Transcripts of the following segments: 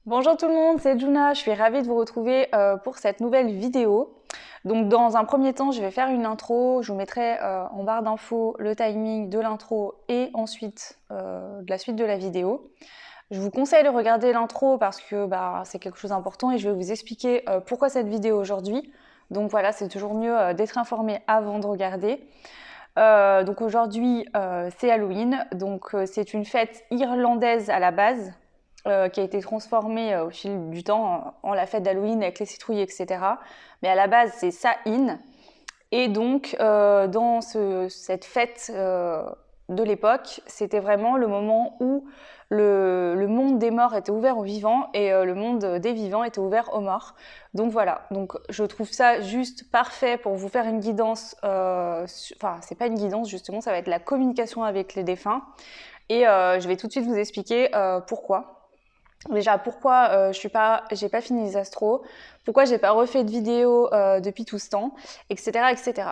Bonjour tout le monde, c'est Juna, je suis ravie de vous retrouver pour cette nouvelle vidéo. Donc dans un premier temps, je vais faire une intro, je vous mettrai en barre d'infos le timing de l'intro et ensuite de la suite de la vidéo. Je vous conseille de regarder l'intro parce que c'est quelque chose d'important et je vais vous expliquer pourquoi cette vidéo aujourd'hui. Donc voilà, c'est toujours mieux d'être informé avant de regarder. Donc aujourd'hui, c'est Halloween, donc c'est une fête irlandaise à la base qui a été transformée au fil du temps en la fête d'Halloween avec les citrouilles, etc. Mais à la base, c'est Samhain. Et donc, dans cette fête de l'époque, c'était vraiment le moment où le monde des morts était ouvert aux vivants et le monde des vivants était ouvert aux morts. Donc voilà, donc je trouve ça juste parfait pour vous faire une guidance, enfin c'est pas une guidance justement, ça va être la communication avec les défunts. Et je vais tout de suite vous expliquer pourquoi. Déjà, pourquoi j'ai pas fini les astros, pourquoi j'ai pas refait de vidéo depuis tout ce temps, etc., etc.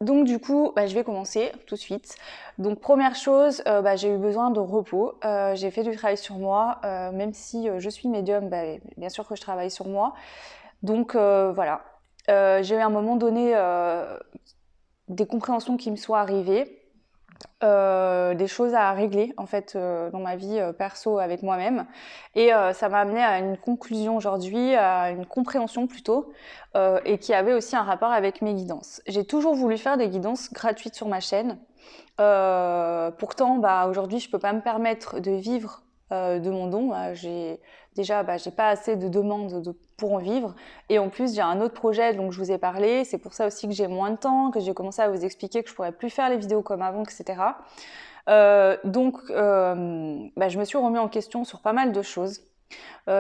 Donc du coup, je vais commencer tout de suite. Donc première chose, j'ai eu besoin de repos. J'ai fait du travail sur moi, même si je suis médium, bien sûr que je travaille sur moi. Donc voilà, j'ai eu à un moment donné des compréhensions qui me sont arrivées. Des choses à régler en fait dans ma vie perso avec moi-même et ça m'a amené à une conclusion aujourd'hui, à une compréhension plutôt et qui avait aussi un rapport avec mes guidances. J'ai toujours voulu faire des guidances gratuites sur ma chaîne. Pourtant, aujourd'hui, je peux pas me permettre de vivre de mon don. J'ai pas assez de demandes pour en vivre. Et en plus, j'ai un autre projet dont je vous ai parlé. C'est pour ça aussi que j'ai moins de temps, que j'ai commencé à vous expliquer que je pourrais plus faire les vidéos comme avant, etc. Je me suis remis en question sur pas mal de choses.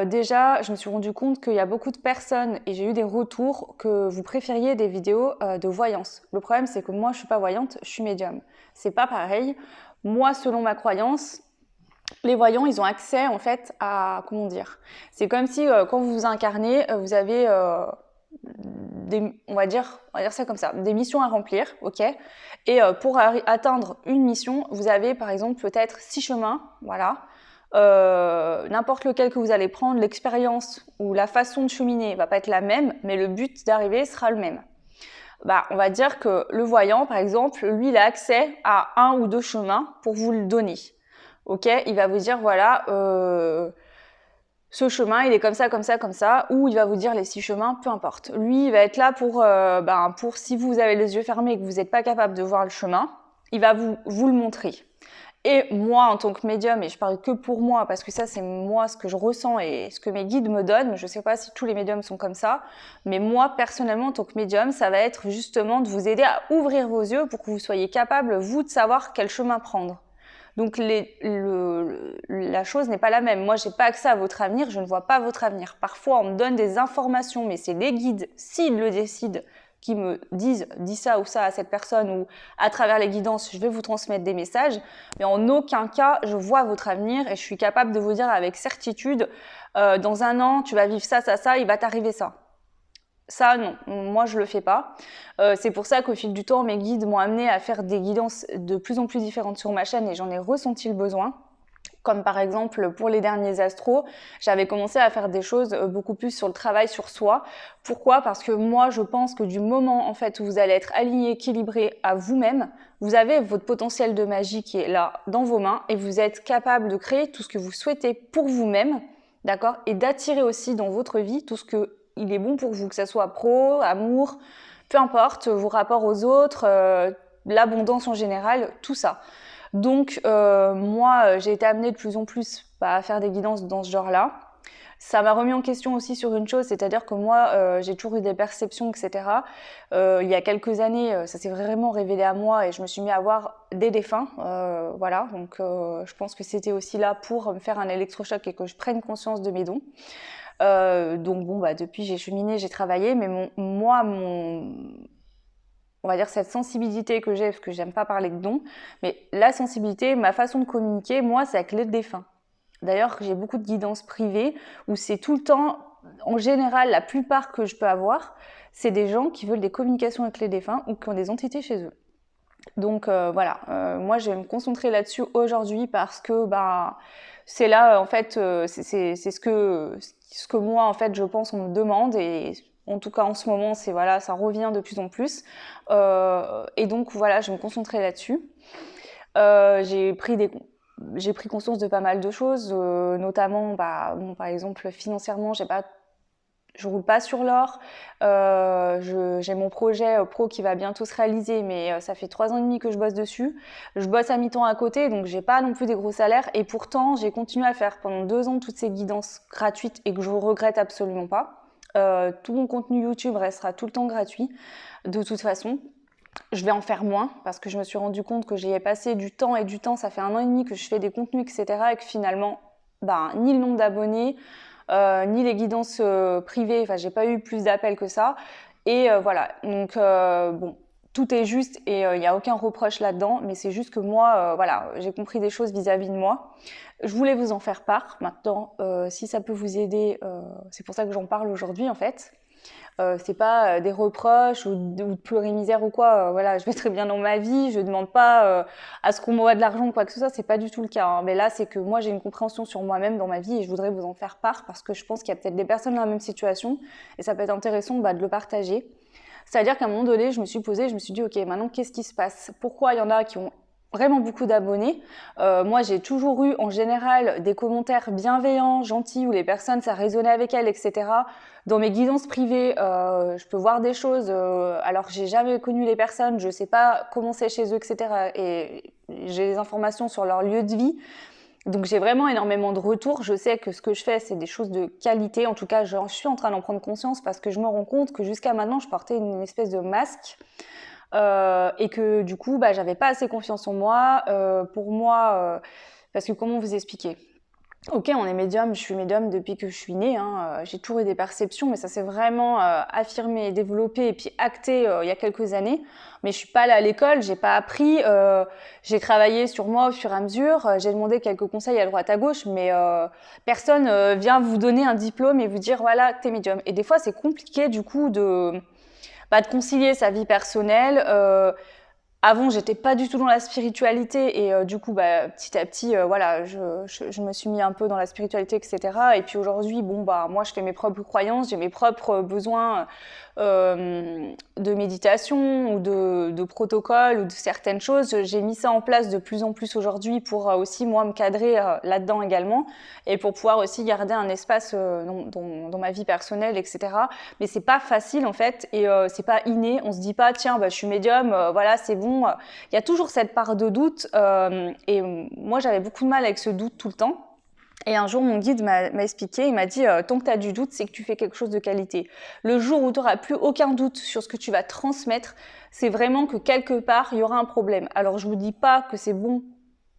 Déjà, je me suis rendu compte qu'il y a beaucoup de personnes, et j'ai eu des retours, que vous préfériez des vidéos de voyance. Le problème, c'est que moi, je suis pas voyante, je suis médium. C'est pas pareil. Moi, selon ma croyance, les voyants, ils ont accès en fait à, comment dire, c'est comme si quand vous vous incarnez, vous avez on va dire ça comme ça, des missions à remplir, ok. Et pour atteindre une mission, vous avez par exemple peut-être 6 chemins, voilà. N'importe lequel que vous allez prendre, l'expérience ou la façon de cheminer va pas être la même, mais le but d'arriver sera le même. On va dire que le voyant, par exemple, lui, il a accès à un ou deux chemins pour vous le donner. Ok, il va vous dire voilà, ce chemin, il est comme ça, comme ça, comme ça, ou il va vous dire les 6 chemins, peu importe. Lui, il va être là pour si vous avez les yeux fermés et que vous n'êtes pas capable de voir le chemin, il va vous le montrer. Et moi, en tant que médium, et je parle que pour moi, parce que ça, c'est moi ce que je ressens et ce que mes guides me donnent. Je ne sais pas si tous les médiums sont comme ça, mais moi, personnellement, en tant que médium, ça va être justement de vous aider à ouvrir vos yeux pour que vous soyez capable, vous, de savoir quel chemin prendre. Donc la chose n'est pas la même. Moi, j'ai pas accès à votre avenir, je ne vois pas votre avenir. Parfois, on me donne des informations, mais c'est les guides, s'ils le décident, qui me disent « dis ça ou ça à cette personne » ou à travers les guidances, je vais vous transmettre des messages. Mais en aucun cas, je vois votre avenir et je suis capable de vous dire avec certitude dans un an, tu vas vivre ça, ça, ça, il va t'arriver ça. Ça, non, moi je le fais pas. C'est pour ça qu'au fil du temps, mes guides m'ont amené à faire des guidances de plus en plus différentes sur ma chaîne et j'en ai ressenti le besoin. Comme par exemple pour les derniers astros, j'avais commencé à faire des choses beaucoup plus sur le travail sur soi. Pourquoi? Parce que moi, je pense que du moment en fait où vous allez être aligné, équilibré à vous-même, vous avez votre potentiel de magie qui est là dans vos mains et vous êtes capable de créer tout ce que vous souhaitez pour vous-même, d'accord? Et d'attirer aussi dans votre vie tout ce que il est bon pour vous, que ce soit pro, amour, peu importe, vos rapports aux autres, l'abondance en général, tout ça. Donc moi, j'ai été amenée de plus en plus à faire des guidances dans ce genre-là. Ça m'a remis en question aussi sur une chose, c'est-à-dire que moi, j'ai toujours eu des perceptions, etc. Il y a quelques années, ça s'est vraiment révélé à moi et je me suis mis à voir des défunts. Voilà, donc je pense que c'était aussi là pour me faire un électrochoc et que je prenne conscience de mes dons. Depuis j'ai cheminé, j'ai travaillé, mais on va dire cette sensibilité que j'ai, parce que j'aime pas parler de dons, mais la sensibilité, ma façon de communiquer, moi, c'est avec les défunts. D'ailleurs, j'ai beaucoup de guidances privées où c'est tout le temps, en général, la plupart que je peux avoir, c'est des gens qui veulent des communications avec les défunts ou qui ont des entités chez eux. Donc voilà, moi je vais me concentrer là-dessus aujourd'hui parce que bah, c'est là en fait, c'est ce que moi en fait je pense on me demande et en tout cas en ce moment c'est voilà, ça revient de plus en plus. Et donc voilà, je vais me concentrer là-dessus. J'ai pris j'ai pris conscience de pas mal de choses, notamment bah, bon, par exemple financièrement je roule pas sur l'or. J'ai mon projet pro qui va bientôt se réaliser, mais ça fait 3 ans et demi que je bosse dessus. Je bosse à mi-temps à côté, donc j'ai pas non plus des gros salaires. Et pourtant, j'ai continué à faire pendant 2 ans toutes ces guidances gratuites et que je regrette absolument pas. Tout mon contenu YouTube restera tout le temps gratuit, de toute façon. Je vais en faire moins parce que je me suis rendu compte que j'y ai passé du temps et du temps. Ça fait 1 an et demi que je fais des contenus, etc. Et que finalement, ben, ni le nombre d'abonnés, ni les guidances privées, enfin j'ai pas eu plus d'appels que ça. Et voilà, donc bon, tout est juste et il n'y a aucun reproche là-dedans, mais c'est juste que moi, voilà, j'ai compris des choses vis-à-vis de moi. Je voulais vous en faire part. Maintenant, si ça peut vous aider, c'est pour ça que j'en parle aujourd'hui en fait. C'est pas des reproches ou de pleurer misère ou quoi. Voilà, je vais très bien dans ma vie, je demande pas à ce qu'on m'envoie de l'argent ou quoi que ce soit, c'est pas du tout le cas. Hein. Mais là, c'est que moi j'ai une compréhension sur moi-même dans ma vie et je voudrais vous en faire part parce que je pense qu'il y a peut-être des personnes dans la même situation et ça peut être intéressant bah, de le partager. C'est-à-dire qu'à un moment donné, je me suis posée, je me suis dit, ok, maintenant qu'est-ce qui se passe? Pourquoi il y en a qui ont vraiment beaucoup d'abonnés? Moi, j'ai toujours eu en général des commentaires bienveillants, gentils, où les personnes, ça résonnait avec elles, etc. Dans mes guidances privées, je peux voir des choses, alors que j'ai jamais connu les personnes, je sais pas comment c'est chez eux, etc. Et j'ai des informations sur leur lieu de vie. Donc j'ai vraiment énormément de retours. Je sais que ce que je fais, c'est des choses de qualité. En tout cas, je suis en train d'en prendre conscience parce que je me rends compte que jusqu'à maintenant, je portais une espèce de masque et que du coup, bah, j'avais pas assez confiance en moi. Pour moi, parce que comment vous expliquer? Ok, on est médium, je suis médium depuis que je suis née, hein. J'ai toujours eu des perceptions, mais ça s'est vraiment affirmé, développé et puis acté il y a quelques années. Mais je suis pas allée à l'école, j'ai pas appris, j'ai travaillé sur moi au fur et à mesure, j'ai demandé quelques conseils à droite à gauche, mais personne vient vous donner un diplôme et vous dire voilà, t'es médium. Et des fois, c'est compliqué du coup de concilier sa vie personnelle. Avant, j'étais pas du tout dans la spiritualité et du coup, bah, petit à petit, voilà, je me suis mis un peu dans la spiritualité, etc. Et puis aujourd'hui, bon, bah, moi, je fais mes propres croyances, j'ai mes propres besoins de méditation ou de protocole ou de certaines choses. J'ai mis ça en place de plus en plus aujourd'hui pour aussi, moi, me cadrer là-dedans également et pour pouvoir aussi garder un espace dans ma vie personnelle, etc. Mais c'est pas facile, en fait, et c'est pas inné. On se dit pas, tiens, bah, je suis médium, voilà, c'est bon. Il y a toujours cette part de doute et moi j'avais beaucoup de mal avec ce doute tout le temps. Et un jour, mon guide m'a expliqué, il m'a dit tant que tu as du doute, c'est que tu fais quelque chose de qualité. Le jour où tu n'auras plus aucun doute sur ce que tu vas transmettre, c'est vraiment que quelque part, il y aura un problème. Alors, je ne vous dis pas que c'est bon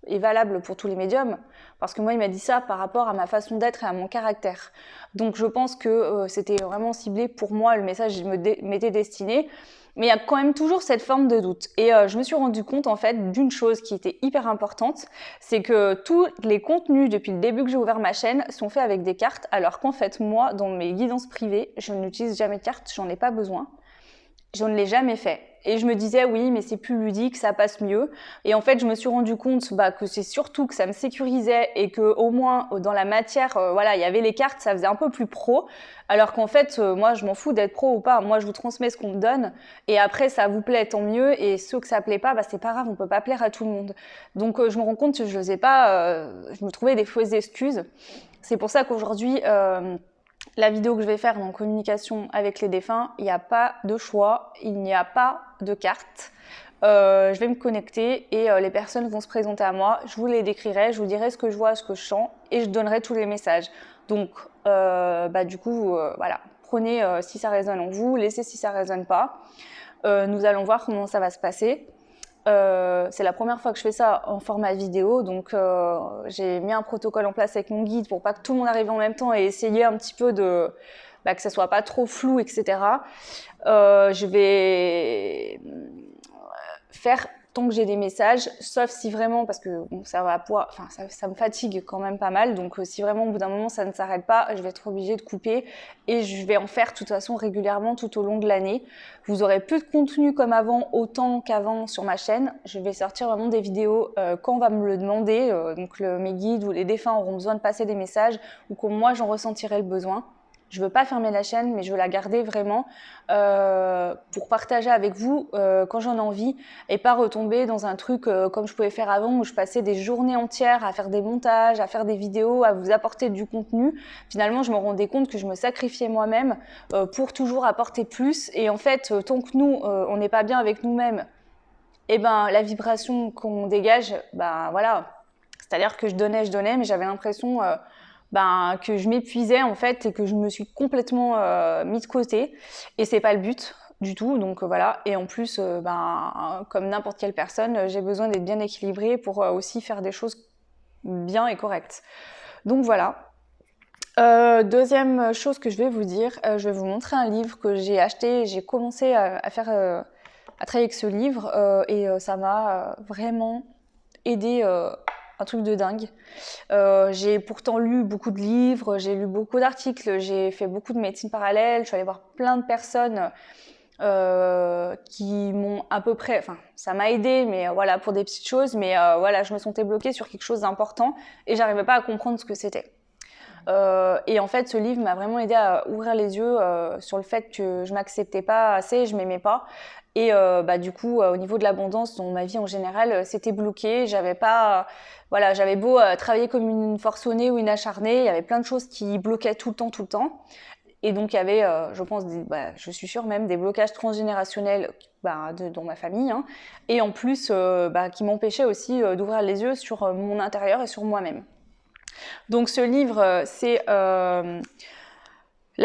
et valable pour tous les médiums, parce que moi, il m'a dit ça par rapport à ma façon d'être et à mon caractère. Donc, je pense que c'était vraiment ciblé pour moi, le message m'était destiné. Mais il y a quand même toujours cette forme de doute. Et je me suis rendu compte en fait d'une chose qui était hyper importante, c'est que tous les contenus depuis le début que j'ai ouvert ma chaîne sont faits avec des cartes, alors qu'en fait moi, dans mes guidances privées, je n'utilise jamais de cartes, j'en ai pas besoin. Je ne l'ai jamais fait. Et je me disais, oui, mais c'est plus ludique, ça passe mieux. Et en fait, je me suis rendu compte bah, que c'est surtout que ça me sécurisait et que au moins dans la matière, voilà, il y avait les cartes, ça faisait un peu plus pro. Alors qu'en fait, moi, je m'en fous d'être pro ou pas. Moi, je vous transmets ce qu'on me donne. Et après, ça vous plaît, tant mieux. Et ceux que ça plaît pas, bah, c'est pas grave, on peut pas plaire à tout le monde. Donc, je me rends compte que je faisais pas, je me trouvais des fausses excuses. C'est pour ça qu'aujourd'hui, la vidéo que je vais faire en communication avec les défunts, il n'y a pas de choix, il n'y a pas de carte. Je vais me connecter et les personnes vont se présenter à moi. Je vous les décrirai, je vous dirai ce que je vois, ce que je sens et je donnerai tous les messages. Donc, bah, du coup, voilà, prenez si ça résonne en vous, laissez si ça résonne pas. Nous allons voir comment ça va se passer. C'est la première fois que je fais ça en format vidéo, donc j'ai mis un protocole en place avec mon guide pour pas que tout le monde arrive en même temps et essayer un petit peu de que ça soit pas trop flou, etc. Je vais faire tant que j'ai des messages, sauf si vraiment, parce que bon, ça va pouvoir, enfin ça me fatigue quand même pas mal, donc si vraiment au bout d'un moment ça ne s'arrête pas, je vais être obligée de couper et je vais en faire de toute façon régulièrement tout au long de l'année. Vous aurez plus de contenu comme avant, autant qu'avant sur ma chaîne. Je vais sortir vraiment des vidéos quand on va me le demander, donc mes guides ou les défunts auront besoin de passer des messages ou que moi j'en ressentirai le besoin. Je veux pas fermer la chaîne, mais je veux la garder vraiment pour partager avec vous quand j'en ai envie et pas retomber dans un truc comme je pouvais faire avant où je passais des journées entières à faire des montages, à faire des vidéos, à vous apporter du contenu. Finalement, je me rendais compte que je me sacrifiais moi-même pour toujours apporter plus. Et en fait, tant que nous, on n'est pas bien avec nous-mêmes, et ben la vibration qu'on dégage, ben voilà. C'est-à-dire que je donnais, mais j'avais l'impression que je m'épuisais en fait et que je me suis complètement mis de côté. Et c'est pas le but du tout, donc voilà. Et en plus, comme n'importe quelle personne, j'ai besoin d'être bien équilibrée pour aussi faire des choses bien et correctes. Donc voilà. Deuxième chose que je vais vous dire, je vais vous montrer un livre que j'ai acheté. J'ai commencé à travailler avec ce livre et ça m'a vraiment aidé. Un truc de dingue. J'ai pourtant lu beaucoup de livres, j'ai lu beaucoup d'articles, j'ai fait beaucoup de médecine parallèle, je suis allée voir plein de personnes qui m'ont à peu près, enfin ça m'a aidé, mais voilà, pour des petites choses, mais voilà, je me sentais bloquée sur quelque chose d'important et j'arrivais pas à comprendre ce que c'était. Et en fait, ce livre m'a vraiment aidé à ouvrir les yeux sur le fait que je m'acceptais pas assez, je m'aimais pas. Et du coup, au niveau de l'abondance, dans ma vie en général, c'était bloqué. J'avais pas, voilà, j'avais beau travailler comme une forcenée ou une acharnée, il y avait plein de choses qui bloquaient tout le temps, tout le temps. Et donc, il y avait, je pense, je suis sûre même, des blocages transgénérationnels dans ma famille. Hein, et en plus, qui m'empêchaient aussi d'ouvrir les yeux sur mon intérieur et sur moi-même. Donc ce livre, c'est La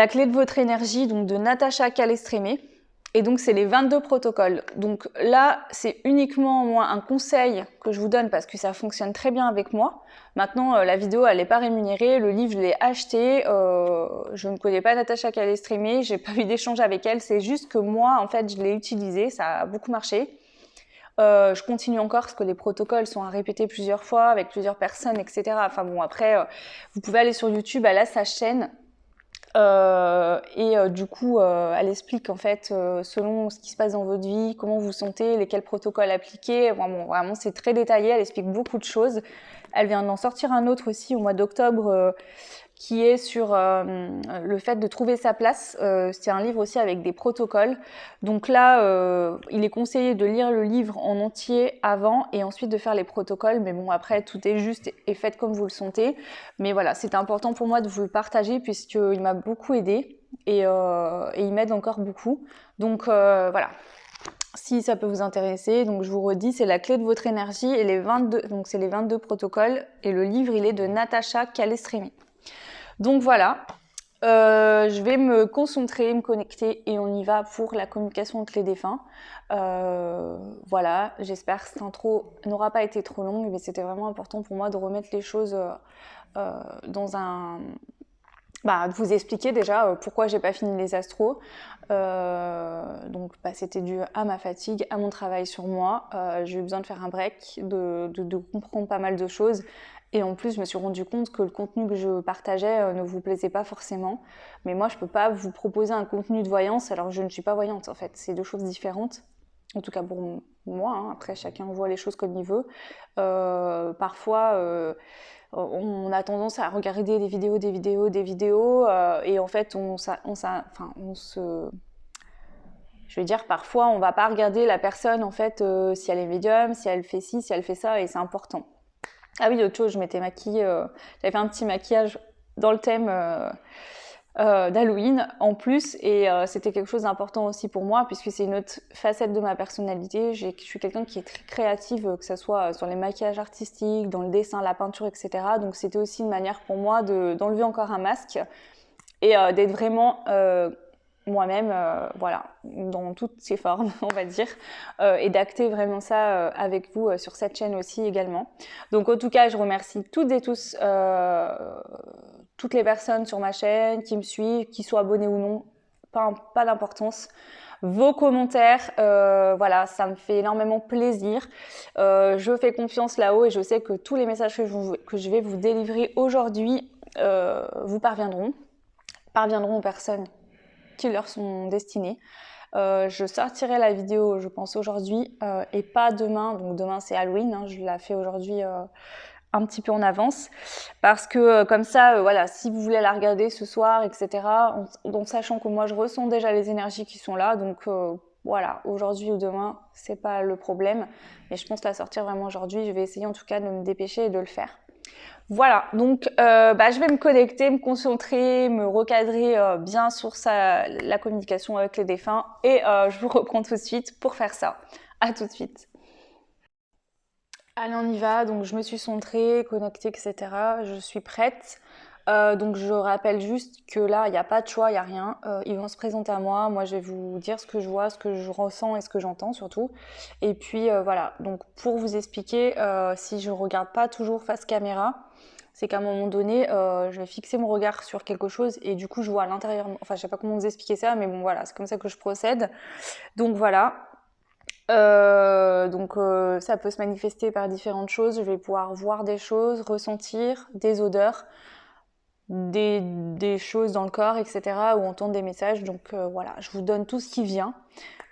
clé de votre énergie, donc de Natacha Calestrémé. Et donc c'est les 22 protocoles. Donc là, c'est uniquement moi un conseil que je vous donne parce que ça fonctionne très bien avec moi. Maintenant, la vidéo, elle n'est pas rémunérée. Le livre, je l'ai acheté. Je ne connais pas Natacha Calestrémé. J'ai pas eu d'échange avec elle. C'est juste que moi, en fait, je l'ai utilisé. Ça a beaucoup marché. Je continue encore parce que les protocoles sont à répéter plusieurs fois avec plusieurs personnes, etc. Enfin bon, après, vous pouvez aller sur YouTube, elle a sa chaîne. Du coup, elle explique en fait selon ce qui se passe dans votre vie, comment vous sentez, lesquels protocoles appliquer. Vraiment, c'est très détaillé. Elle explique beaucoup de choses. Elle vient d'en sortir un autre aussi au mois d'octobre qui est sur le fait de trouver sa place. C'est un livre aussi avec des protocoles. Donc là, il est conseillé de lire le livre en entier avant et ensuite de faire les protocoles. Mais bon, après, tout est juste et faites comme vous le sentez. Mais voilà, c'est important pour moi de vous le partager puisqu'il m'a beaucoup aidé et il m'aide encore beaucoup. Donc voilà. Si ça peut vous intéresser, donc je vous redis, c'est la clé de votre énergie et donc c'est les 22 protocoles et le livre il est de Natacha Calestrémé. Donc voilà, je vais me concentrer, me connecter et on y va pour la communication avec les défunts. Voilà, j'espère que cette intro n'aura pas été trop longue, mais c'était vraiment important pour moi de remettre les choses dans un... de vous expliquer déjà pourquoi j'ai pas fini les astros. Donc c'était dû à ma fatigue, à mon travail sur moi. J'ai eu besoin de faire un break, de comprendre pas mal de choses. Et en plus, je me suis rendu compte que le contenu que je partageais ne vous plaisait pas forcément. Mais moi, je peux pas vous proposer un contenu de voyance alors que je ne suis pas voyante en fait. C'est deux choses différentes. En tout cas pour moi. Hein. Après, chacun voit les choses comme il veut. Parfois... on a tendance à regarder des vidéos et en fait je veux dire parfois on va pas regarder la personne en fait si elle est médium, si elle fait ci, si elle fait ça et c'est important. Ah oui, autre chose, je m'étais maquillée, j'avais fait un petit maquillage dans le thème d'Halloween en plus et c'était quelque chose d'important aussi pour moi puisque c'est une autre facette de ma personnalité. Je suis quelqu'un qui est très créative, que ce soit sur les maquillages artistiques, dans le dessin, la peinture, etc. Donc c'était aussi une manière pour moi d'enlever encore un masque et d'être vraiment moi-même, voilà, dans toutes ses formes, on va dire, et d'acter vraiment ça avec vous sur cette chaîne aussi également. Donc en tout cas, je remercie toutes et tous toutes les personnes sur ma chaîne qui me suivent, qui soient abonnés ou non, pas d'importance. vos commentaires. Voilà, ça me fait énormément plaisir. Je fais confiance là-haut et je sais que tous les messages que je vais vous délivrer aujourd'hui vous parviendront aux personnes qui leur sont destinées. Je sortirai la vidéo, je pense, aujourd'hui et pas demain. Donc demain, c'est Halloween. Hein, je la fais aujourd'hui un petit peu en avance. Parce que comme ça, voilà, si vous voulez la regarder ce soir, etc., en sachant que moi, je ressens déjà les énergies qui sont là. Donc voilà, aujourd'hui ou demain, c'est pas le problème. Mais je pense la sortir vraiment aujourd'hui. Je vais essayer en tout cas de me dépêcher et de le faire. Voilà, donc je vais me connecter, me concentrer, me recadrer bien sur la communication avec les défunts et je vous reprends tout de suite pour faire ça. À tout de suite. Allez, on y va. Donc je me suis centrée, connectée, etc. Je suis prête. Donc je rappelle juste que là, il n'y a pas de choix, il n'y a rien. Ils vont se présenter à moi. Moi, je vais vous dire ce que je vois, ce que je ressens et ce que j'entends surtout. Et puis voilà. Donc pour vous expliquer, si je regarde pas toujours face caméra, c'est qu'à un moment donné, je vais fixer mon regard sur quelque chose et du coup, je vois à l'intérieur. Enfin, je sais pas comment vous expliquer ça, mais bon, voilà, c'est comme ça que je procède. Donc voilà. Ça peut se manifester par différentes choses. Je vais pouvoir voir des choses, ressentir des odeurs, des choses dans le corps, etc. ou entendre des messages. Donc voilà, je vous donne tout ce qui vient.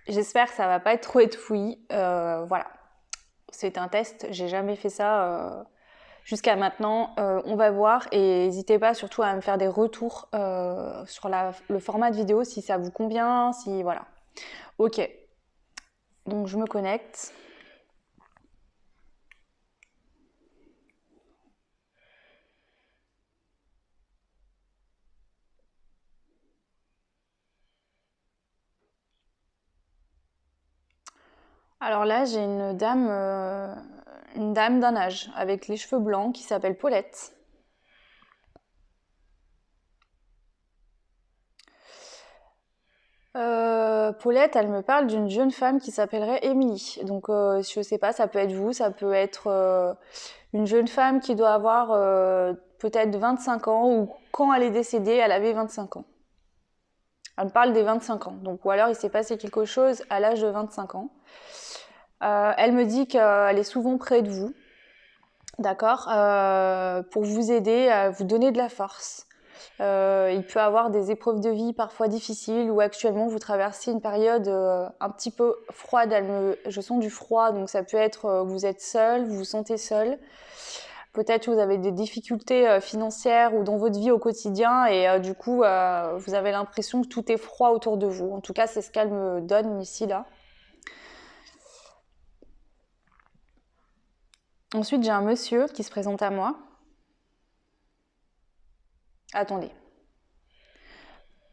J'espère que ça va pas être trop étouffi. Voilà, c'est un test. J'ai jamais fait ça jusqu'à maintenant. On va voir et n'hésitez pas surtout à me faire des retours sur le format de vidéo si ça vous convient, si voilà. Ok, donc je me connecte. Alors là, j'ai une dame d'un âge avec les cheveux blancs qui s'appelle Paulette. Paulette, elle me parle d'une jeune femme qui s'appellerait Émilie. Donc je sais pas, ça peut être vous, ça peut être une jeune femme qui doit avoir peut-être 25 ans ou quand elle est décédée, elle avait 25 ans. Elle me parle des 25 ans. Donc ou alors il s'est passé quelque chose à l'âge de 25 ans. Elle me dit qu'elle est souvent près de vous. D'accord, pour vous aider, à vous donner de la force. Il peut avoir des épreuves de vie parfois difficiles ou actuellement vous traversez une période un petit peu froide. Je sens du froid, donc ça peut être vous êtes seul, vous vous sentez seul. Peut-être que vous avez des difficultés financières ou dans votre vie au quotidien et du coup vous avez l'impression que tout est froid autour de vous. En tout cas, c'est ce qu'elle me donne ici là. Ensuite, j'ai un monsieur qui se présente à moi. Attendez.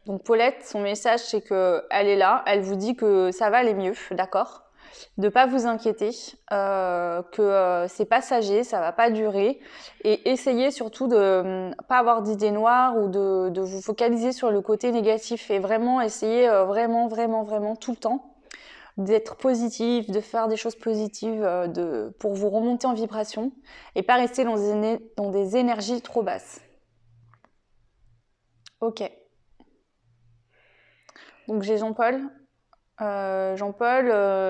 Donc Paulette, son message, c'est qu'elle est là, elle vous dit que ça va aller mieux, d'accord? De pas vous inquiéter, que c'est passager, ça va pas durer, et essayez surtout de pas avoir d'idées noires ou de vous focaliser sur le côté négatif et vraiment essayer vraiment tout le temps d'être positif, de faire des choses positives pour vous remonter en vibration et pas rester dans des énergies trop basses. Ok. Donc j'ai Jean-Paul. Jean-Paul,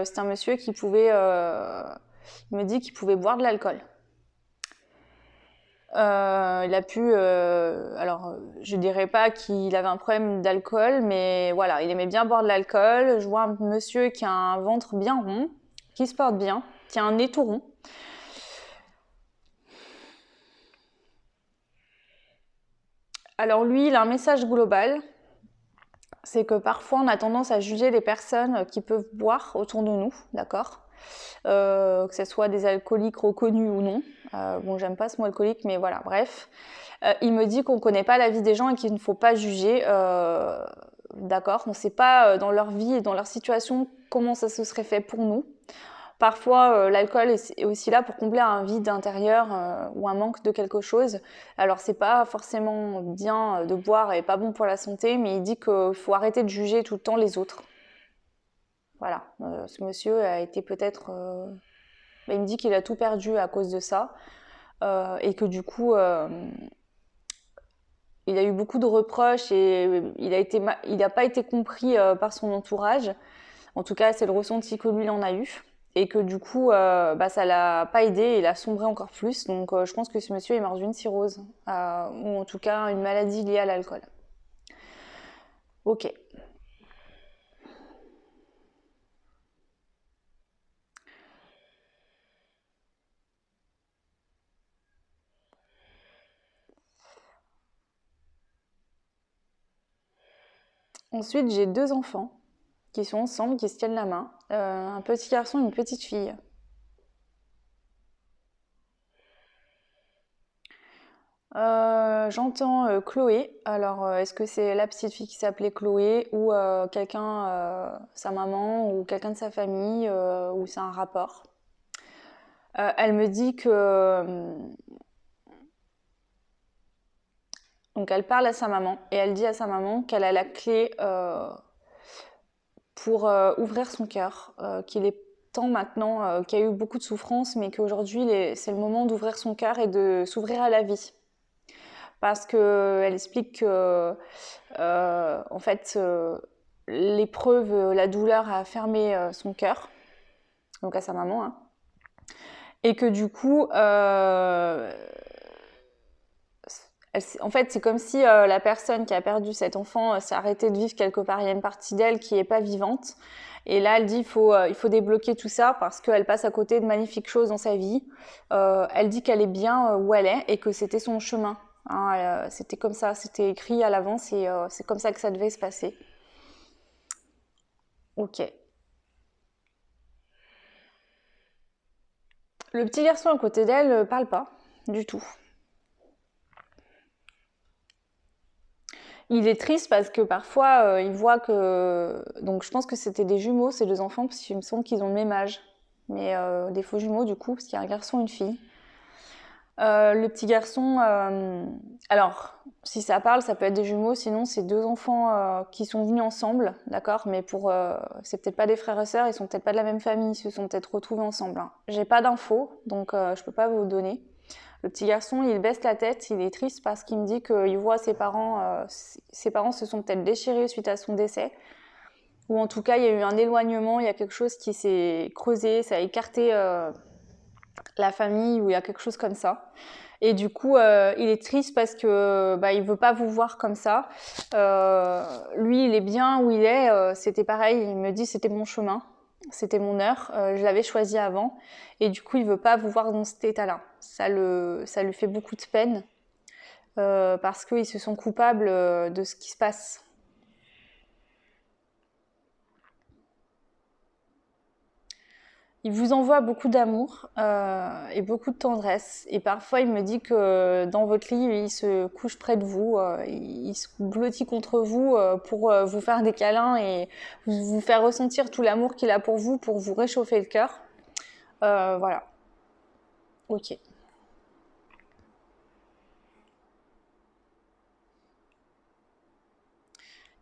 c'est un monsieur qui pouvait, il me dit qu'il pouvait boire de l'alcool. Il a pu, alors je dirais pas qu'il avait un problème d'alcool, mais voilà, il aimait bien boire de l'alcool. Je vois un monsieur qui a un ventre bien rond, qui se porte bien, qui a un nez tout rond. Alors lui, il a un message global, c'est que parfois on a tendance à juger les personnes qui peuvent boire autour de nous, d'accord? Que ce soit des alcooliques reconnus ou non. Bon, j'aime pas ce mot alcoolique, mais voilà, bref. Il me dit qu'on ne connaît pas la vie des gens et qu'il ne faut pas juger. D'accord, on ne sait pas dans leur vie et dans leur situation comment ça se serait fait pour nous. Parfois, l'alcool est aussi là pour combler un vide intérieur ou un manque de quelque chose. Alors, c'est pas forcément bien de boire et pas bon pour la santé, mais il dit qu'il faut arrêter de juger tout le temps les autres. Voilà, ce monsieur a été peut-être... il me dit qu'il a tout perdu à cause de ça et que du coup, il a eu beaucoup de reproches et il n'a pas été compris par son entourage. En tout cas, c'est le ressenti que lui, il en a eu. Et que du coup, bah, ça l'a pas aidé et il a sombré encore plus. Donc, je pense que ce monsieur est mort d'une cirrhose, ou en tout cas une maladie liée à l'alcool. Ok. Ensuite, j'ai deux enfants qui sont ensemble, qui se tiennent la main. Un petit garçon et une petite fille. J'entends Chloé. Alors, est-ce que c'est la petite fille qui s'appelait Chloé ou quelqu'un, sa maman ou quelqu'un de sa famille ou c'est un rapport? Elle me dit que donc elle parle à sa maman et elle dit à sa maman qu'elle a la clé pour ouvrir son cœur, qu'il est temps maintenant, qu'il y a eu beaucoup de souffrance, mais qu'aujourd'hui c'est le moment d'ouvrir son cœur et de s'ouvrir à la vie. Parce qu'elle explique que en fait l'épreuve, la douleur a fermé son cœur, donc à sa maman, hein, et que du coup en fait, c'est comme si la personne qui a perdu cet enfant s'est arrêtée de vivre quelque part. Il y a une partie d'elle qui n'est pas vivante. Et là, elle dit il faut débloquer tout ça parce qu'elle passe à côté de magnifiques choses dans sa vie. Elle dit qu'elle est bien où elle est et que c'était son chemin. Hein, c'était comme ça, c'était écrit à l'avance et c'est comme ça que ça devait se passer. Ok. Le petit garçon à côté d'elle parle pas du tout. Il est triste parce que parfois il voit que. Donc je pense que c'était des jumeaux, ces deux enfants, parce qu'il me semble qu'ils ont le même âge. Mais des faux jumeaux du coup, parce qu'il y a un garçon et une fille. Le petit garçon, alors si ça parle, ça peut être des jumeaux, sinon c'est deux enfants qui sont venus ensemble, d'accord, mais c'est peut-être pas des frères et sœurs, ils sont peut-être pas de la même famille, ils se sont peut-être retrouvés ensemble, hein. J'ai pas d'infos, donc je peux pas vous donner. Le petit garçon, il baisse la tête, il est triste parce qu'il me dit qu'il voit ses parents se sont peut-être déchirés suite à son décès, ou en tout cas il y a eu un éloignement, il y a quelque chose qui s'est creusé, ça a écarté la famille, ou il y a quelque chose comme ça. Et du coup, il est triste parce que bah, il veut pas vous voir comme ça. Lui, il est bien où il est. C'était pareil. Il me dit c'était mon chemin, c'était mon heure. Je l'avais choisi avant. Et du coup, il veut pas vous voir dans cet état-là. Ça lui fait beaucoup de peine parce qu'ils se sont coupables de ce qui se passe. Il vous envoie beaucoup d'amour et beaucoup de tendresse. Et parfois, il me dit que dans votre lit, il se couche près de vous, il se blottit contre vous pour vous faire des câlins et vous faire ressentir tout l'amour qu'il a pour vous réchauffer le cœur. Voilà. Ok.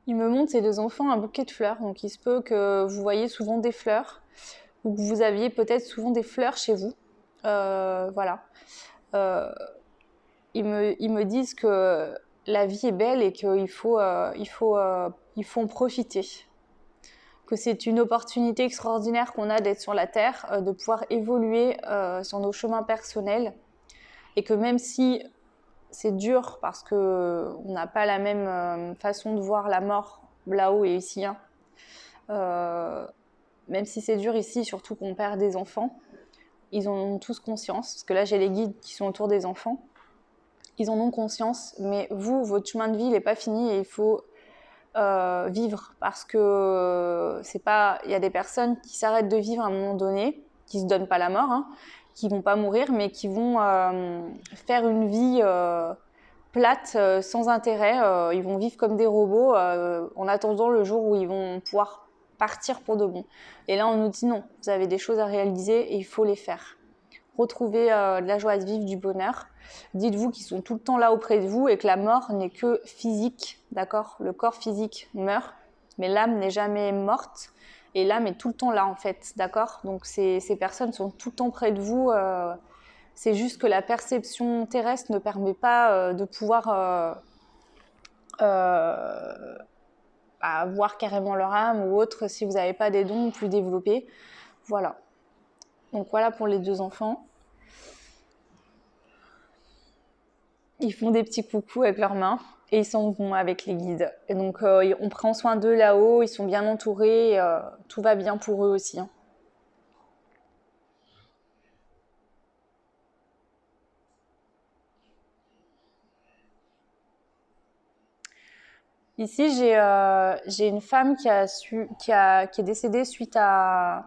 Il me montre ces deux enfants un bouquet de fleurs. Donc, il se peut que vous voyez souvent des fleurs ou que vous aviez peut-être souvent des fleurs chez vous. Voilà. Euh, ils me disent que la vie est belle et il faut en profiter. Que c'est une opportunité extraordinaire qu'on a d'être sur la Terre, de pouvoir évoluer sur nos chemins personnels. Et que même si c'est dur parce qu'on n'a pas la même façon de voir la mort là-haut et ici, hein, euh, même si c'est dur ici, surtout qu'on perd des enfants, ils en ont tous conscience. Parce que là, j'ai les guides qui sont autour des enfants. Ils en ont conscience, mais vous, votre chemin de vie, il n'est pas fini et il faut vivre parce que c'est pas. Il y a des personnes qui s'arrêtent de vivre à un moment donné, qui se donnent pas la mort, hein, qui vont pas mourir, mais qui vont faire une vie plate, sans intérêt. Ils vont vivre comme des robots en attendant le jour où ils vont pouvoir partir pour de bon. Et là, on nous dit non, vous avez des choses à réaliser et il faut les faire. Retrouvez de la joie de vivre, du bonheur. Dites-vous qu'ils sont tout le temps là auprès de vous et que la mort n'est que physique, d'accord? Le corps physique meurt, mais l'âme n'est jamais morte et l'âme est tout le temps là en fait, d'accord? Donc ces personnes sont tout le temps près de vous. C'est juste que la perception terrestre ne permet pas de pouvoir voir carrément leur âme ou autre si vous n'avez pas des dons plus développés. Voilà. Donc voilà pour les 2 enfants. Ils font des petits coucous avec leurs mains et ils s'en vont avec les guides. Et donc on prend soin d'eux là-haut, ils sont bien entourés, tout va bien pour eux aussi. Hein. Ici, j'ai une femme qui est décédée suite à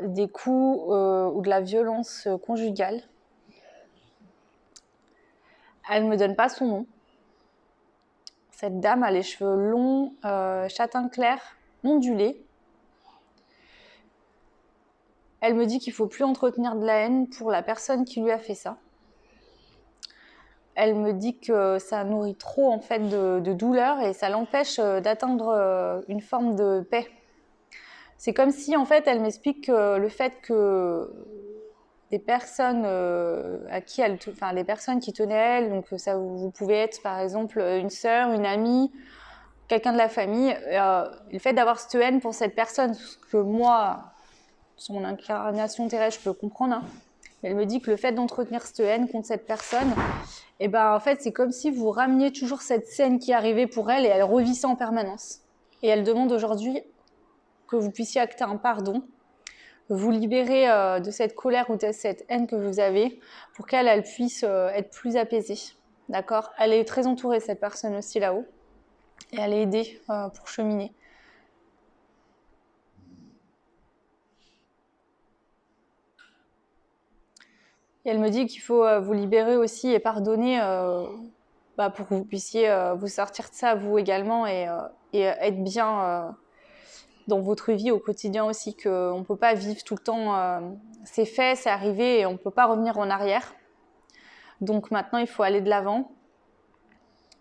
des coups ou de la violence conjugale. Elle ne me donne pas son nom. Cette dame a les cheveux longs, châtain clair, ondulés. Elle me dit qu'il ne faut plus entretenir de la haine pour la personne qui lui a fait ça. Elle me dit que ça nourrit trop en fait de douleur et ça l'empêche d'atteindre une forme de paix. C'est comme si en fait elle m'explique que le fait que des personnes à qui elle, enfin les personnes qui tenaient à elle, donc ça vous pouvez être par exemple une sœur, une amie, quelqu'un de la famille, le fait d'avoir cette haine pour cette personne, ce que moi, sur mon incarnation terrestre, je peux comprendre. Hein. Elle me dit que le fait d'entretenir cette haine contre cette personne, et ben en fait c'est comme si vous rameniez toujours cette scène qui arrivait pour elle et elle revit ça en permanence. Et elle demande aujourd'hui que vous puissiez acter un pardon, vous libérer de cette colère ou de cette haine que vous avez pour qu'elle puisse être plus apaisée. D'accord ? Elle est très entourée, cette personne aussi là-haut, et elle est aidée pour cheminer. Et elle me dit qu'il faut vous libérer aussi et pardonner pour que vous puissiez vous sortir de ça vous également et être bien dans votre vie au quotidien aussi, qu'on ne peut pas vivre tout le temps, c'est fait, c'est arrivé et on ne peut pas revenir en arrière. Donc maintenant il faut aller de l'avant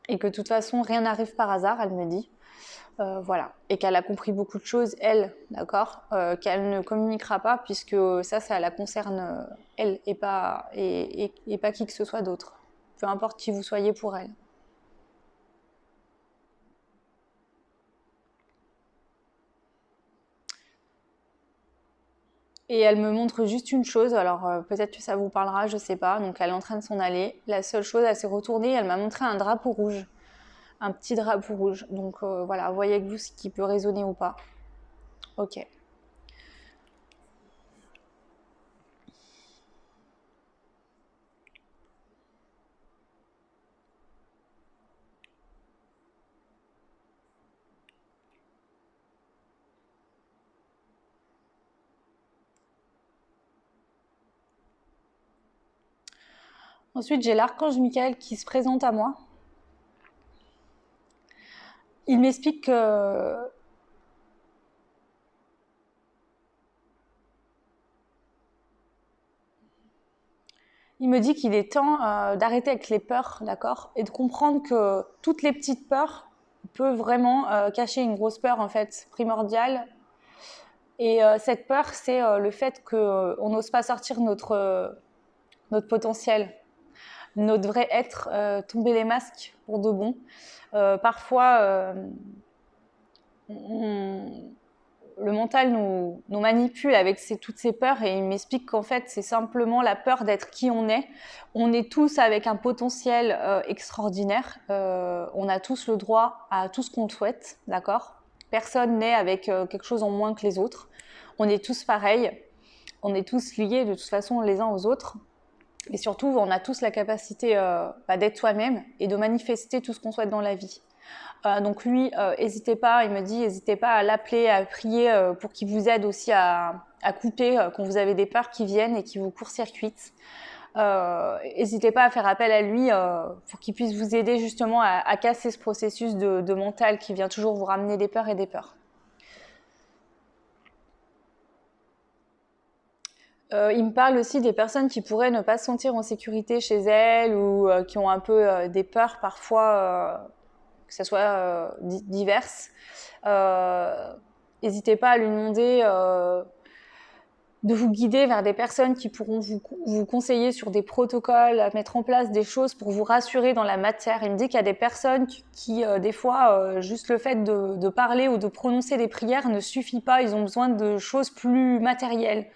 et que de toute façon rien n'arrive par hasard, elle me dit. Voilà. Et qu'elle a compris beaucoup de choses, elle, d'accord, qu'elle ne communiquera pas puisque ça la concerne elle et pas qui que ce soit d'autre. Peu importe qui vous soyez pour elle. Et elle me montre juste une chose, alors peut-être que ça vous parlera, je sais pas. Donc elle est en train de s'en aller. La seule chose, elle s'est retournée, elle m'a montré un drapeau rouge, un petit drapeau rouge. Donc voilà, voyez avec vous ce qui peut résonner ou pas. Ok. Ensuite, j'ai l'archange Michael qui se présente à moi. Il m'explique que il me dit qu'il est temps d'arrêter avec les peurs, d'accord, et de comprendre que toutes les petites peurs peuvent vraiment cacher une grosse peur en fait primordiale. Et cette peur, c'est le fait qu'on n'ose pas sortir notre potentiel, notre vrai être, tomber les masques pour de bon. Parfois, le mental nous manipule avec toutes ces peurs et il m'explique qu'en fait c'est simplement la peur d'être qui on est. On est tous avec un potentiel extraordinaire, on a tous le droit à tout ce qu'on souhaite, d'accord ? Personne n'est avec quelque chose en moins que les autres, on est tous pareils, on est tous liés de toute façon les uns aux autres et surtout on a tous la capacité d'être soi-même et de manifester tout ce qu'on souhaite dans la vie. Donc lui, n'hésitez pas, il me dit, n'hésitez pas à l'appeler, à prier pour qu'il vous aide aussi à couper quand vous avez des peurs qui viennent et qui vous court-circuitent. N'hésitez pas à faire appel à lui pour qu'il puisse vous aider justement à casser ce processus de mental qui vient toujours vous ramener des peurs et des peurs. Il me parle aussi des personnes qui pourraient ne pas se sentir en sécurité chez elles ou qui ont un peu des peurs parfois que ce soit diverses. N'hésitez pas à lui demander de vous guider vers des personnes qui pourront vous conseiller sur des protocoles, à mettre en place des choses pour vous rassurer dans la matière. Il me dit qu'il y a des personnes qui des fois, juste le fait de parler ou de prononcer des prières ne suffit pas. Ils ont besoin de choses plus matérielles,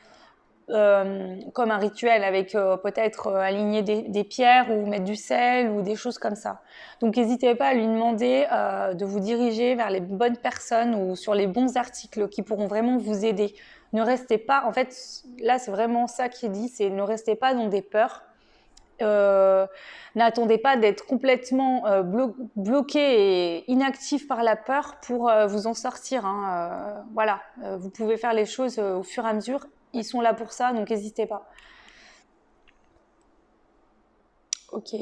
comme un rituel avec peut-être aligner des pierres ou mettre du sel ou des choses comme ça. Donc n'hésitez pas à lui demander de vous diriger vers les bonnes personnes ou sur les bons articles qui pourront vraiment vous aider. Ne restez pas, en fait, là c'est vraiment ça qui est dit, c'est ne restez pas dans des peurs. N'attendez pas d'être complètement bloqué et inactif par la peur pour vous en sortir. Hein. Voilà, vous pouvez faire les choses au fur et à mesure. Ils sont là pour ça, donc n'hésitez pas. Ok.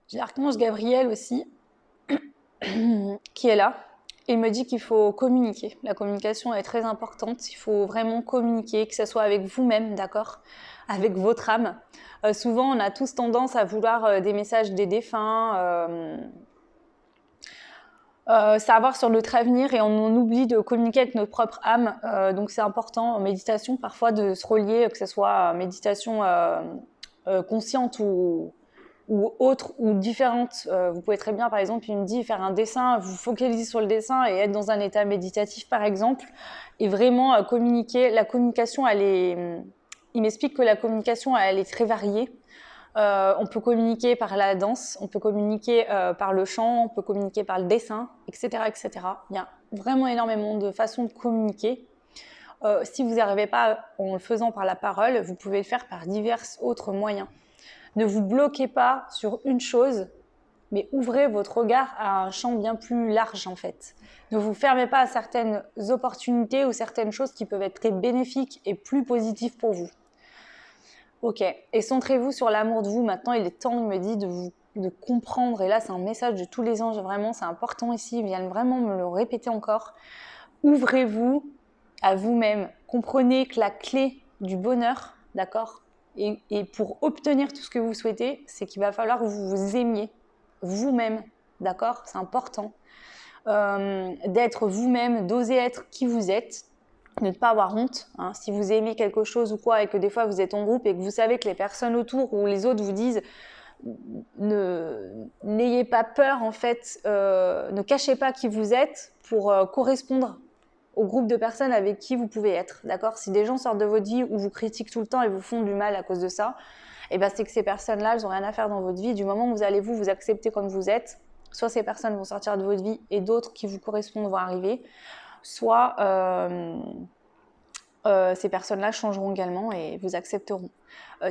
J'ai l'archange Gabriel aussi, qui est là. Il me dit qu'il faut communiquer. La communication est très importante. Il faut vraiment communiquer, que ce soit avec vous-même, d'accord, avec votre âme. Souvent, on a tous tendance à vouloir des messages des défunts, savoir sur notre avenir, et on oublie de communiquer avec notre propre âme. Donc, c'est important en méditation parfois de se relier, que ce soit méditation consciente ou autres ou différentes. Vous pouvez très bien, par exemple, il me dit faire un dessin, vous focalisez sur le dessin et être dans un état méditatif, par exemple, et vraiment communiquer. La communication, il m'explique que la communication, elle est très variée. On peut communiquer par la danse, on peut communiquer par le chant, on peut communiquer par le dessin, etc., etc. Il y a vraiment énormément de façons de communiquer. Si vous n'y arrivez pas en le faisant par la parole, vous pouvez le faire par divers autres moyens. Ne vous bloquez pas sur une chose, mais ouvrez votre regard à un champ bien plus large en fait. Ne vous fermez pas à certaines opportunités ou certaines choses qui peuvent être très bénéfiques et plus positives pour vous. Ok, et centrez-vous sur l'amour de vous. Maintenant, il est temps, il me dit, de comprendre, et là c'est un message de tous les anges, vraiment c'est important ici, ils viennent vraiment me le répéter encore. Ouvrez-vous à vous-même. Comprenez que la clé du bonheur, d'accord, et pour obtenir tout ce que vous souhaitez, c'est qu'il va falloir que vous vous aimiez vous-même, d'accord, c'est important. D'être vous-même, d'oser être qui vous êtes, de ne pas avoir honte. Hein. Si vous aimez quelque chose ou quoi, et que des fois vous êtes en groupe et que vous savez que les personnes autour ou les autres vous disent n'ayez pas peur en fait, ne cachez pas qui vous êtes pour correspondre au groupe de personnes avec qui vous pouvez être, d'accord. Si des gens sortent de votre vie ou vous critiquent tout le temps et vous font du mal à cause de ça, et ben c'est que ces personnes-là, elles n'ont rien à faire dans votre vie. Du moment où vous allez vous accepter comme vous êtes, soit ces personnes vont sortir de votre vie et d'autres qui vous correspondent vont arriver, soit ces personnes-là changeront également et vous accepteront.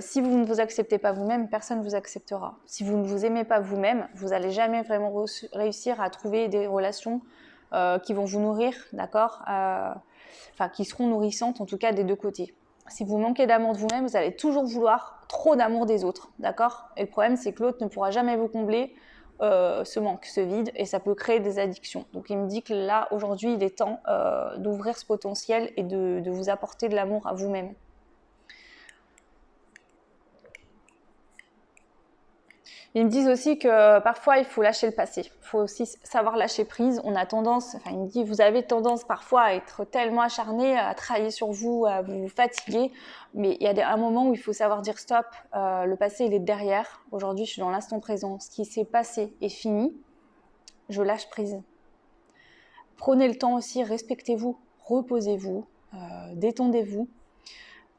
Si vous ne vous acceptez pas vous-même, personne ne vous acceptera. Si vous ne vous aimez pas vous-même, vous n'allez jamais vraiment réussir à trouver des relations qui vont vous nourrir, d'accord, enfin qui seront nourrissantes en tout cas des deux côtés. Si vous manquez d'amour de vous-même, vous allez toujours vouloir trop d'amour des autres, d'accord. Et le problème, c'est que l'autre ne pourra jamais vous combler ce manque, ce vide, et ça peut créer des addictions. Donc il me dit que là, aujourd'hui, il est temps d'ouvrir ce potentiel et de vous apporter de l'amour à vous-même. Ils me disent aussi que parfois il faut lâcher le passé, il faut aussi savoir lâcher prise. On a tendance, enfin il me dit, vous avez tendance parfois à être tellement acharné, à travailler sur vous, à vous fatiguer, mais il y a un moment où il faut savoir dire stop, le passé il est derrière, aujourd'hui je suis dans l'instant présent, ce qui s'est passé est fini, je lâche prise. Prenez le temps aussi, respectez-vous, reposez-vous, détendez-vous.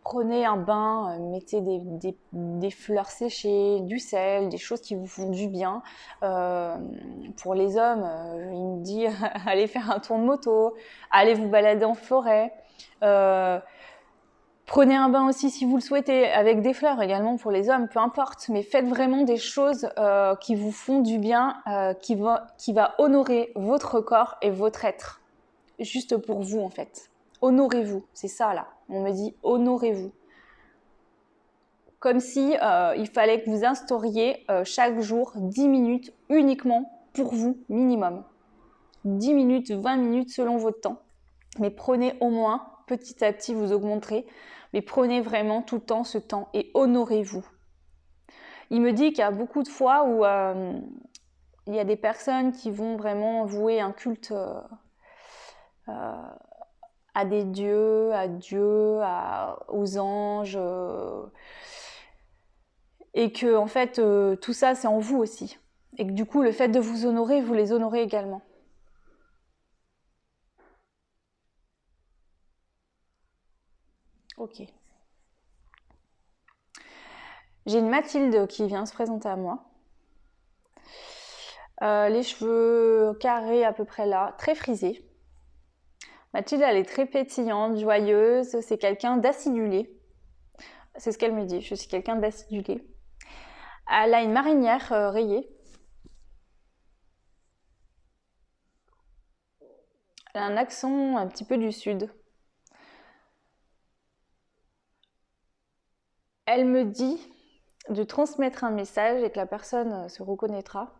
Prenez un bain, mettez des fleurs séchées, du sel, des choses qui vous font du bien. Pour les hommes, il me dit allez faire un tour de moto, allez vous balader en forêt. Prenez un bain aussi si vous le souhaitez, avec des fleurs également pour les hommes, peu importe. Mais faites vraiment des choses qui vous font du bien, qui va honorer votre corps et votre être. Juste pour vous en fait. Honorez-vous, c'est ça là. On me dit honorez-vous. Comme si il fallait que vous instauriez chaque jour 10 minutes uniquement pour vous, minimum. 10 minutes, 20 minutes selon votre temps. Mais prenez au moins, petit à petit vous augmenterez, mais prenez vraiment tout le temps ce temps et honorez-vous. Il me dit qu'il y a beaucoup de fois où il y a des personnes qui vont vraiment vouer un culte à des dieux, à Dieu, aux anges, et que en fait tout ça c'est en vous aussi. Et que du coup le fait de vous honorer, vous les honorez également. Ok. J'ai une Mathilde qui vient se présenter à moi. Les cheveux carrés à peu près là, très frisés. Mathilde, elle est très pétillante, joyeuse, c'est quelqu'un d'acidulé. C'est ce qu'elle me dit, je suis quelqu'un d'acidulé. Elle a une marinière rayée. Elle a un accent un petit peu du sud. Elle me dit de transmettre un message et que la personne se reconnaîtra.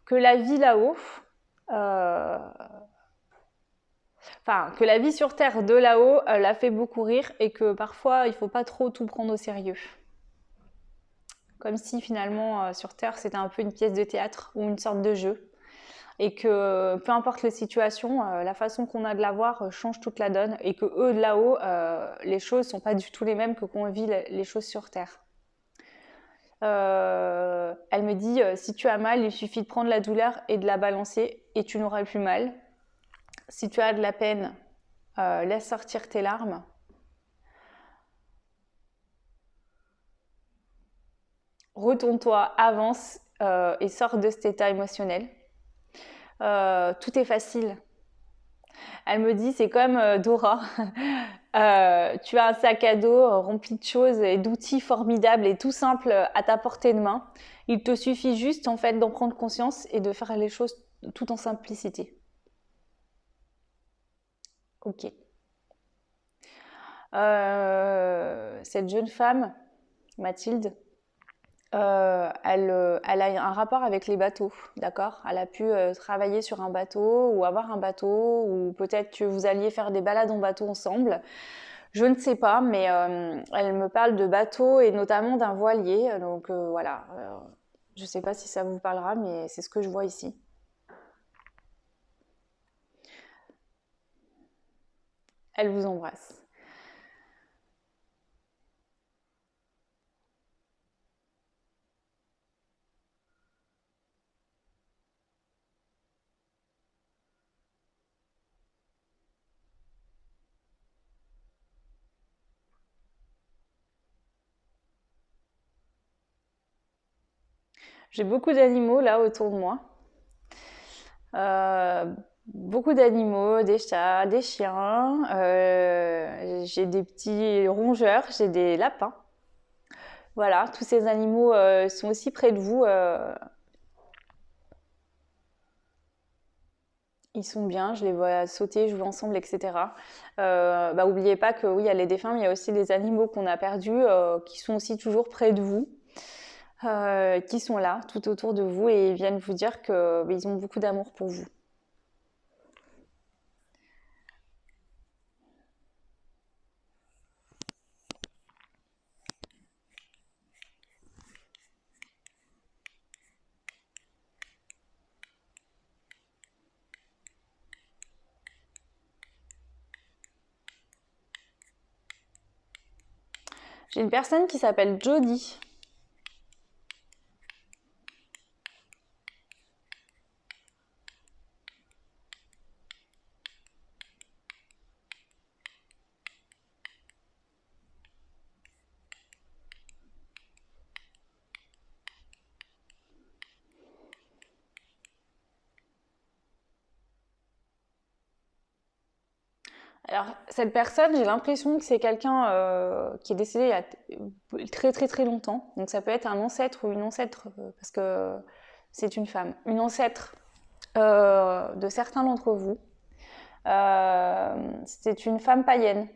Que la vie là-haut, euh, enfin, que la vie sur Terre de là-haut la fait beaucoup rire et que parfois il faut pas trop tout prendre au sérieux. Comme si finalement sur Terre c'était un peu une pièce de théâtre ou une sorte de jeu. Et que peu importe les situations, la façon qu'on a de la voir change toute la donne et que eux de là-haut, les choses sont pas du tout les mêmes que quand on vit les choses sur Terre. Elle me dit si tu as mal, il suffit de prendre la douleur et de la balancer et tu n'auras plus mal. Si tu as de la peine, laisse sortir tes larmes. Retourne-toi, avance et sors de cet état émotionnel. Tout est facile. Elle me dit c'est comme Dora. Tu as un sac à dos rempli de choses et d'outils formidables et tout simples à ta portée de main. Il te suffit juste en fait d'en prendre conscience et de faire les choses tout en simplicité. Ok. Cette jeune femme, Mathilde, elle a un rapport avec les bateaux, d'accord? Elle a pu travailler sur un bateau ou avoir un bateau, ou peut-être que vous alliez faire des balades en bateau ensemble. Je ne sais pas, mais elle me parle de bateau et notamment d'un voilier. Donc voilà, je ne sais pas si ça vous parlera, mais c'est ce que je vois ici. Elle vous embrasse. J'ai beaucoup d'animaux là autour de moi. Euh, Beaucoup d'animaux, des chats, des chiens. J'ai des petits rongeurs, j'ai des lapins. Voilà, tous ces animaux sont aussi près de vous. Ils sont bien, je les vois sauter, jouer ensemble, etc. Bah, oubliez pas que oui, il y a les défunts, mais il y a aussi les animaux qu'on a perdus qui sont aussi toujours près de vous, qui sont là, tout autour de vous et ils viennent vous dire que bah, ils ont beaucoup d'amour pour vous. J'ai une personne qui s'appelle Jodie. Alors, cette personne, j'ai l'impression que c'est quelqu'un qui est décédé il y a très très très longtemps. Donc ça peut être un ancêtre ou une ancêtre, parce que c'est une femme. Une ancêtre de certains d'entre vous. C'est une femme païenne.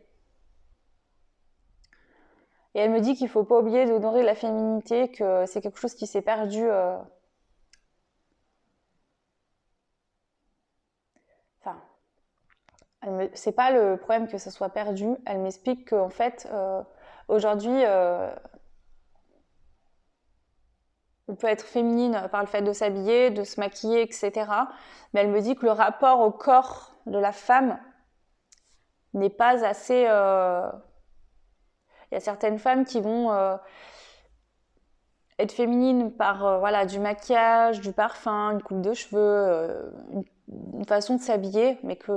Et elle me dit qu'il ne faut pas oublier d'honorer la féminité, que c'est quelque chose qui s'est perdu. Enfin, c'est pas le problème que ça soit perdu. Elle m'explique qu'en fait, aujourd'hui, on peut être féminine par le fait de s'habiller, de se maquiller, etc. Mais elle me dit que le rapport au corps de la femme n'est pas assez... Il y a certaines femmes qui vont être féminines par voilà, du maquillage, du parfum, une coupe de cheveux, une façon de s'habiller, mais que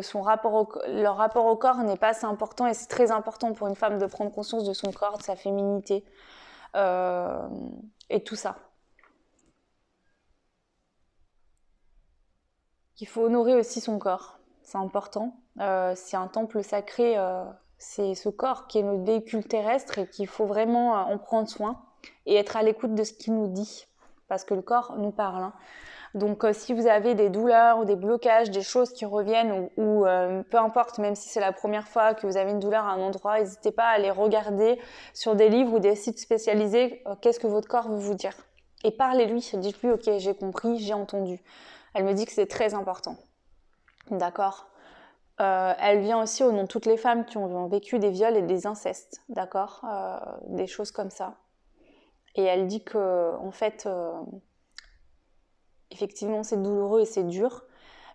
leur rapport au corps n'est pas assez important. Et c'est très important pour une femme de prendre conscience de son corps, de sa féminité et tout ça. Il faut honorer aussi son corps, c'est important. C'est un temple sacré, c'est ce corps qui est notre véhicule terrestre et qu'il faut vraiment en prendre soin et être à l'écoute de ce qu'il nous dit, parce que le corps nous parle. Hein. Donc si vous avez des douleurs ou des blocages, des choses qui reviennent ou peu importe, même si c'est la première fois que vous avez une douleur à un endroit, n'hésitez pas à aller regarder sur des livres ou des sites spécialisés qu'est-ce que votre corps veut vous dire. Et parlez-lui, dites-lui ok j'ai compris, j'ai entendu. Elle me dit que c'est très important. D'accord. Elle vient aussi au nom de toutes les femmes qui ont vécu des viols et des incestes, d'accord, des choses comme ça. Et elle dit que, en fait, effectivement, c'est douloureux et c'est dur,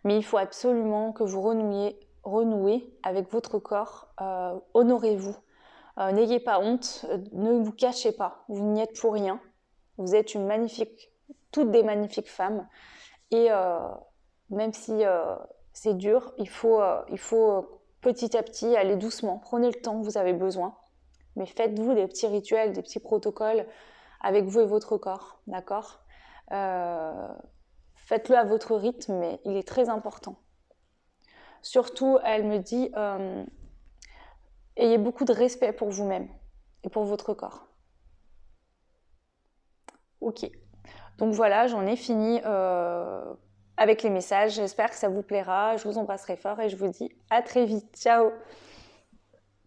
mais il faut absolument que vous renouez avec votre corps. Honorez-vous. N'ayez pas honte, ne vous cachez pas. Vous n'y êtes pour rien. Vous êtes toutes des magnifiques femmes. Et même si c'est dur, il faut petit à petit aller doucement. Prenez le temps que vous avez besoin. Mais faites-vous des petits rituels, des petits protocoles avec vous et votre corps, d'accord Faites-le à votre rythme, mais il est très important. Surtout, elle me dit, ayez beaucoup de respect pour vous-même et pour votre corps. Ok. Donc voilà, j'en ai fini avec les messages. J'espère que ça vous plaira. Je vous embrasserai fort et je vous dis à très vite. Ciao!